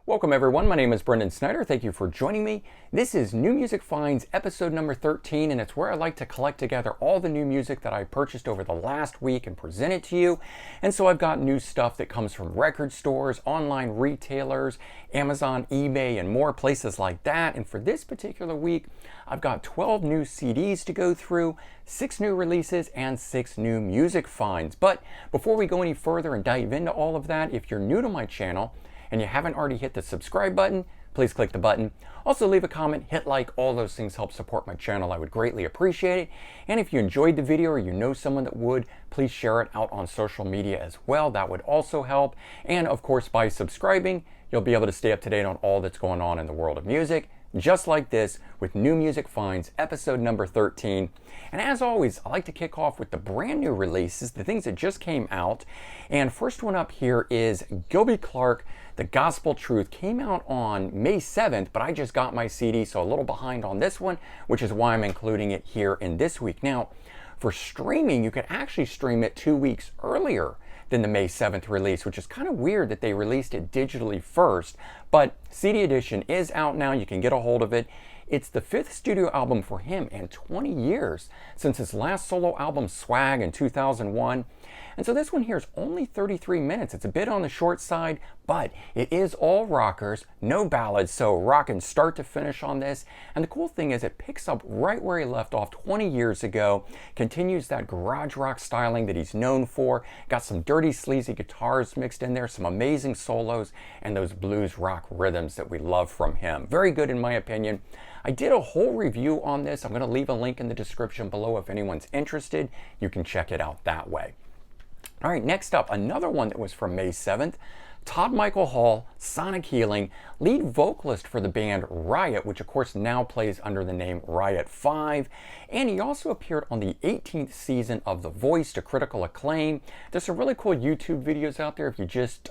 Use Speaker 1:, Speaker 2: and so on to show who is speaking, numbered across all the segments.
Speaker 1: Welcome everyone, my name is Brendan Snyder. Thank you for joining me. This is New Music Finds episode number 13, and it's where I like to collect together all the new music that I purchased over the last week and present it to you. And so I've got new stuff that comes from record stores, online retailers, Amazon, eBay, and more places like that. And for this particular week, I've got 12 new CDs to go through, 6 new releases, and 6 new music finds. But before we go any further and dive into all of that, if you're new to my channel, and you haven't already hit the subscribe button, please click the button. Also leave a comment, hit like, all those things help support my channel. I would greatly appreciate it. And if you enjoyed the video or you know someone that would, please share it out on social media as well. That would also help. And of course, by subscribing, you'll be able to stay up to date on all that's going on in the world of music, just like this with New Music Finds episode number 13. And as always, I like to kick off with the brand new releases, the things that just came out. And first one up here is Gilby Clarke, The Gospel Truth. Came out on May 7th, but I just got my CD, so a little behind on this one, which is why I'm including it here in this week. Now, for streaming, you could actually stream it 2 weeks earlier than the May 7th release, which is kind of weird that they released it digitally first, but CD edition is out now. You can get a hold of it. It's the 5th studio album for him and 20 years since his last solo album, Swag, in 2001. And so this one here is only 33 minutes. It's a bit on the short side, but it is all rockers, no ballads, so rockin' start to finish on this. And the cool thing is it picks up right where he left off 20 years ago, continues that garage rock styling that he's known for, got some dirty, sleazy guitars mixed in there, some amazing solos, and those blues rock rhythms that we love from him. Very good in my opinion. I did a whole review on this. I'm going to leave a link in the description below if anyone's interested. You can check it out that way. All right, next up, another one that was from May 7th, Todd Michael Hall, Sonic Healing, lead vocalist for the band Riot, which of course now plays under the name Riot 5. And he also appeared on the 18th season of The Voice to critical acclaim. There's some really cool YouTube videos out there if you just,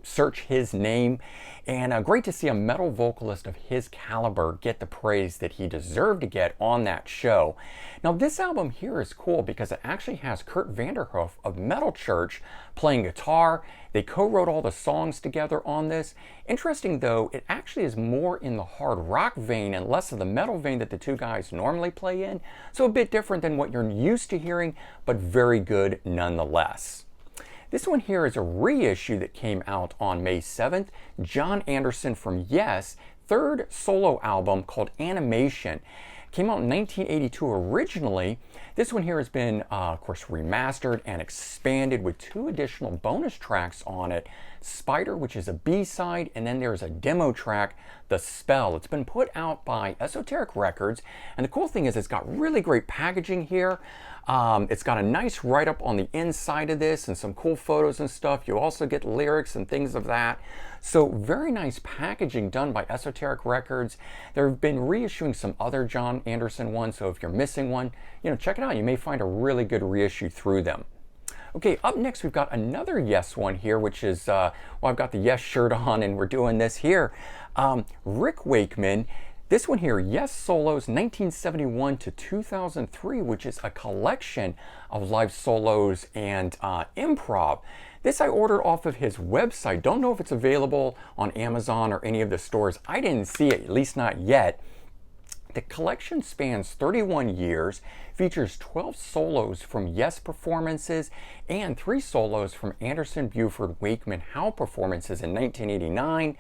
Speaker 1: search his name. And great to see a metal vocalist of his caliber get the praise that he deserved to get on that show. Now this album here is cool because it actually has Kurt Vanderhoof of Metal Church playing guitar. They co-wrote all the songs together on this. Interesting though, it actually is more in the hard rock vein and less of the metal vein that the two guys normally play in. So a bit different than what you're used to hearing, but very good nonetheless. This one here is a reissue that came out on May 7th. John Anderson from Yes, third solo album called Animation. Came out in 1982 originally. This one here has been, of course, remastered and expanded with 2 additional bonus tracks on it. Spider, which is a B-side, and then there's a demo track, The Spell. It's been put out by Esoteric Records, and the cool thing is it's got really great packaging here. It's got a nice write-up on the inside of this and some cool photos and stuff. You also get lyrics and things of that. So very nice packaging done by Esoteric Records. They've been reissuing some other John Anderson ones, so if you're missing one, check it out. You may find a really good reissue through them. Okay, up next we've got another Yes one here, which is, I've got the Yes shirt on and we're doing this here. Rick Wakeman. This one here, Yes Solos 1971 to 2003, which is a collection of live solos and improv. This I ordered off of his website. Don't know if it's available on Amazon or any of the stores. I didn't see it, at least not yet. The collection spans 31 years, features 12 solos from Yes performances and 3 solos from Anderson, Buford, Wakeman, Howe performances in 1989.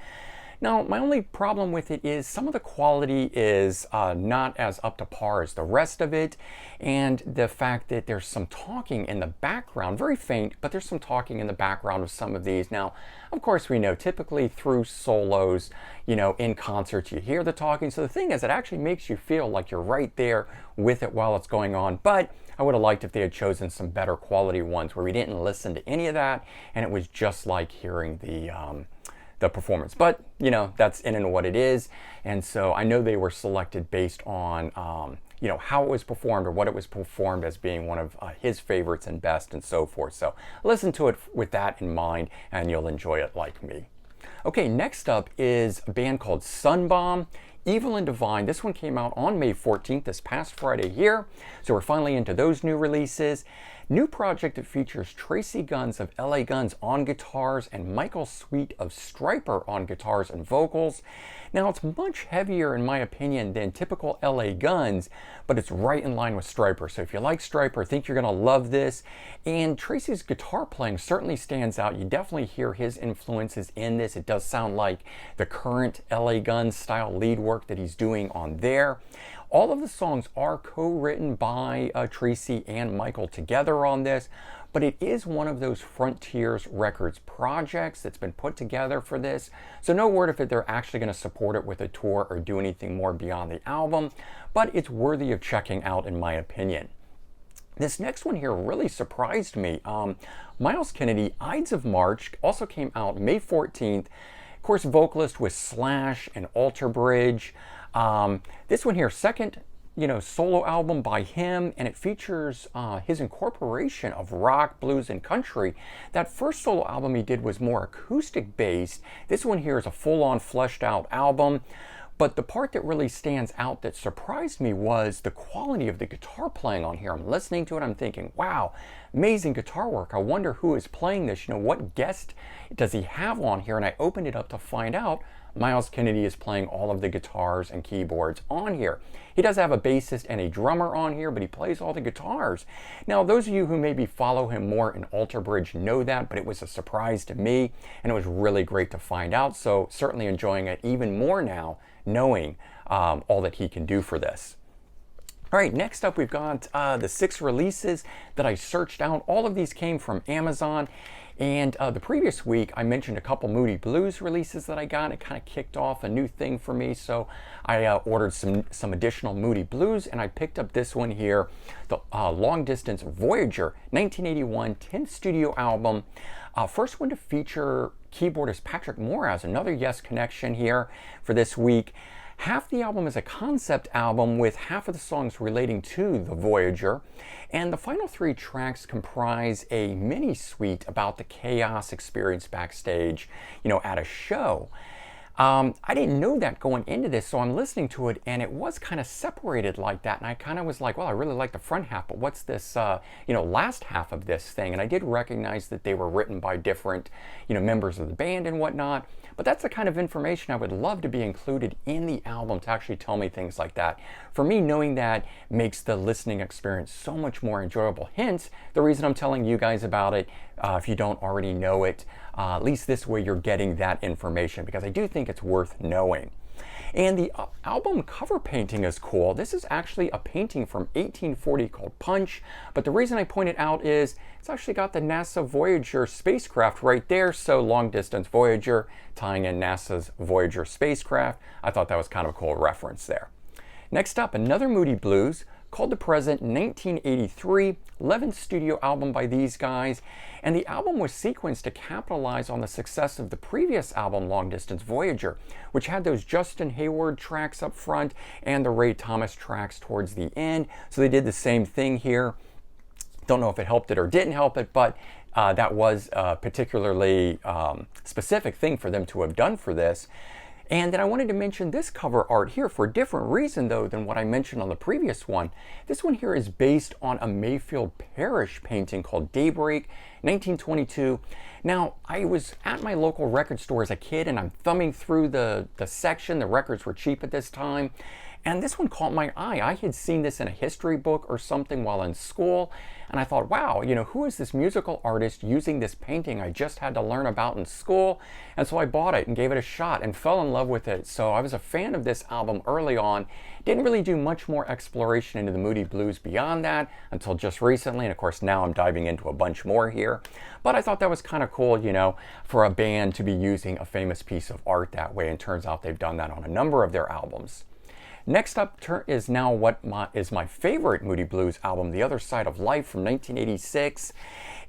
Speaker 1: Now, my only problem with it is some of the quality is not as up to par as the rest of it, and the fact that there's some talking in the background, very faint, but there's some talking in the background of some of these. Now, of course, we know typically through solos, in concerts, you hear the talking. So the thing is, it actually makes you feel like you're right there with it while it's going on. But I would have liked if they had chosen some better quality ones where we didn't listen to any of that, and it was just like hearing the performance. But that's in and what it is, and so I know they were selected based on how it was performed or what it was performed as being one of his favorites and best and so forth. So listen to it with that in mind and you'll enjoy it like me. Okay, next up is a band called Sunbomb, Evil and Divine. This one came out on May 14th, this past Friday here. So we're finally into those new releases. new project that features Tracy Guns of LA Guns on guitars and Michael Sweet of Stryper on guitars and vocals. Now, it's much heavier in my opinion than typical LA Guns, but it's right in line with Stryper. So if you like Stryper, I think you're going to love this. And Tracy's guitar playing certainly stands out. You definitely hear his influences in this. It does sound like the current LA Guns style lead work that he's doing on there. All of the songs are co-written by Tracy and Michael together on this, but it is one of those Frontiers Records projects that's been put together for this. So no word if they're actually going to support it with a tour or do anything more beyond the album, but it's worthy of checking out in my opinion. This next one here really surprised me. Myles Kennedy, Ides of March, also came out May 14th. Of course, vocalist with Slash and Alter Bridge. This one here, second, solo album by him, and it features his incorporation of rock, blues, and country. That first solo album he did was more acoustic based. This one here is a full-on fleshed out album. But the part that really stands out that surprised me was the quality of the guitar playing on here. I'm listening to it, I'm thinking, wow, amazing guitar work. I wonder who is playing this. What guest does he have on here? And I opened it up to find out Myles Kennedy is playing all of the guitars and keyboards on here. He does have a bassist and a drummer on here, but he plays all the guitars. Now, those of you who maybe follow him more in Alter Bridge know that, but it was a surprise to me, and it was really great to find out. So certainly enjoying it even more now, knowing all that he can do for this. All right, next up we've got the 6 releases that I searched out. All of these came from Amazon. And the previous week, I mentioned a couple Moody Blues releases that I got. It kind of kicked off a new thing for me, so I ordered some additional Moody Blues, and I picked up this one here, the Long Distance Voyager 1981 10th studio album. First one to feature keyboardist Patrick Moraz, another Yes connection here for this week. Half the album is a concept album with half of the songs relating to the Voyager, and the final 3 tracks comprise a mini suite about the chaos experienced backstage, at a show. I didn't know that going into this, so I'm listening to it, and it was kind of separated like that, and I kind of was like, well, I really like the front half, but what's this, last half of this thing? And I did recognize that they were written by different, members of the band and whatnot, but that's the kind of information I would love to be included in the album to actually tell me things like that. For me, knowing that makes the listening experience so much more enjoyable. Hence, the reason I'm telling you guys about it, if you don't already know it, at least this way you're getting that information, because I do think it's worth knowing. And the album cover painting is cool. This is actually a painting from 1840 called Punch, but the reason I point it out is it's actually got the NASA Voyager spacecraft right there, so Long Distance Voyager tying in NASA's Voyager spacecraft. I thought that was kind of a cool reference there. Next up, another Moody Blues called The Present, 1983, 11th studio album by these guys, and the album was sequenced to capitalize on the success of the previous album, Long Distance Voyager, which had those Justin Hayward tracks up front and the Ray Thomas tracks towards the end. So they did the same thing here. Don't know if it helped it or didn't help it, but that was a particularly specific thing for them to have done for this. And then I wanted to mention this cover art here for a different reason, though, than what I mentioned on the previous one. This one here is based on a Mayfield Parish painting called Daybreak, 1922. Now, I was at my local record store as a kid, and I'm thumbing through the section. The records were cheap at this time. And this one caught my eye. I had seen this in a history book or something while in school, and I thought, wow, who is this musical artist using this painting I just had to learn about in school? And so I bought it and gave it a shot and fell in love with it. So I was a fan of this album early on. Didn't really do much more exploration into the Moody Blues beyond that until just recently, and of course now I'm diving into a bunch more here. But I thought that was kind of cool, for a band to be using a famous piece of art that way, and turns out they've done that on a number of their albums. Next up is now what is my favorite Moody Blues album, The Other Side of Life from 1986.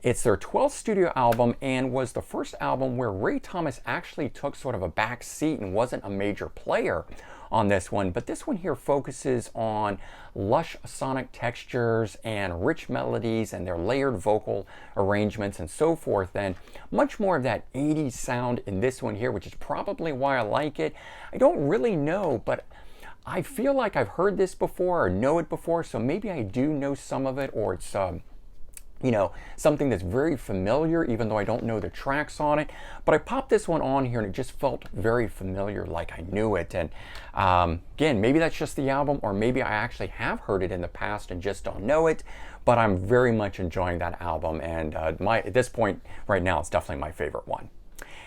Speaker 1: It's their 12th studio album and was the first album where Ray Thomas actually took sort of a back seat and wasn't a major player on this one. But this one here focuses on lush sonic textures and rich melodies and their layered vocal arrangements and so forth, and much more of that 80s sound in this one here, which is probably why I like it. I don't really know, but I feel like I've heard this before or know it before, so maybe I do know some of it, or it's something that's very familiar, even though I don't know the tracks on it. But I popped this one on here and it just felt very familiar, like I knew it. And again, maybe that's just the album, or maybe I actually have heard it in the past and just don't know it. But I'm very much enjoying that album, and at this point right now, it's definitely my favorite one.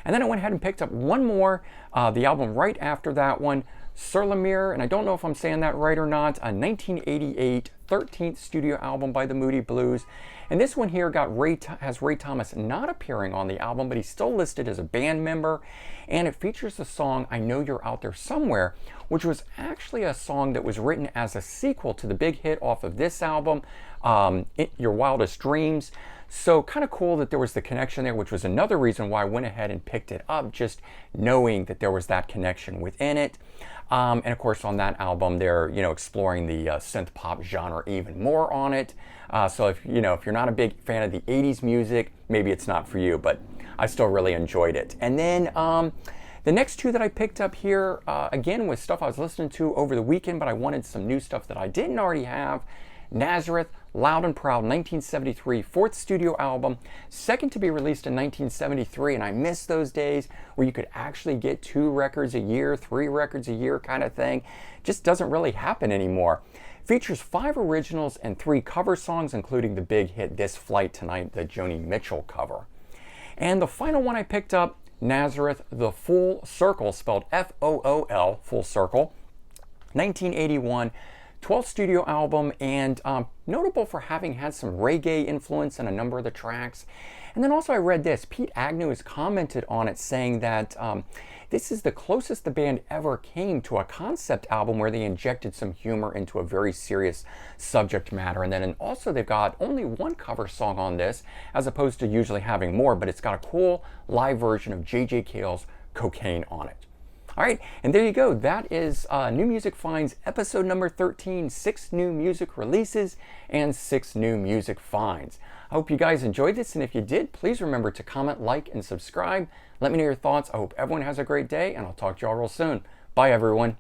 Speaker 1: And then I went ahead and picked up one more, the album right after that one, Sur la Mer, and I don't know if I'm saying that right or not, a 1988 13th studio album by the Moody Blues. And this one here has Ray Thomas not appearing on the album, but he's still listed as a band member. And it features the song I Know You're Out There Somewhere, which was actually a song that was written as a sequel to the big hit off of this album, Your Wildest Dreams. So kind of cool that there was the connection there, which was another reason why I went ahead and picked it up, just knowing that there was that connection within it. And of course on that album they're exploring the synth pop genre even more on it. So if you're not a big fan of the 80s music, maybe it's not for you, but I still really enjoyed it. And then the next two that I picked up here, again, was stuff I was listening to over the weekend, but I wanted some new stuff that I didn't already have. Nazareth, Loud and Proud, 1973, fourth studio album, second to be released in 1973, and I miss those days where you could actually get 2 records a year, 3 records a year kind of thing. Just doesn't really happen anymore. Features 5 originals and 3 cover songs, including the big hit This Flight Tonight, the Joni Mitchell cover. And the final one I picked up, Nazareth, The Full Circle, spelled F-O-O-L, Full Circle, 1981, 12th studio album, and notable for having had some reggae influence in a number of the tracks. And then also I read this. Pete Agnew has commented on it, saying that this is the closest the band ever came to a concept album where they injected some humor into a very serious subject matter. And then also they've got only 1 cover song on this, as opposed to usually having more, but it's got a cool live version of J.J. Cale's Cocaine on it. All right, and there you go. That is New Music Finds episode number 13, 6 new music releases and 6 new music finds. I hope you guys enjoyed this, and if you did, please remember to comment, like, and subscribe. Let me know your thoughts. I hope everyone has a great day, and I'll talk to you all real soon. Bye, everyone.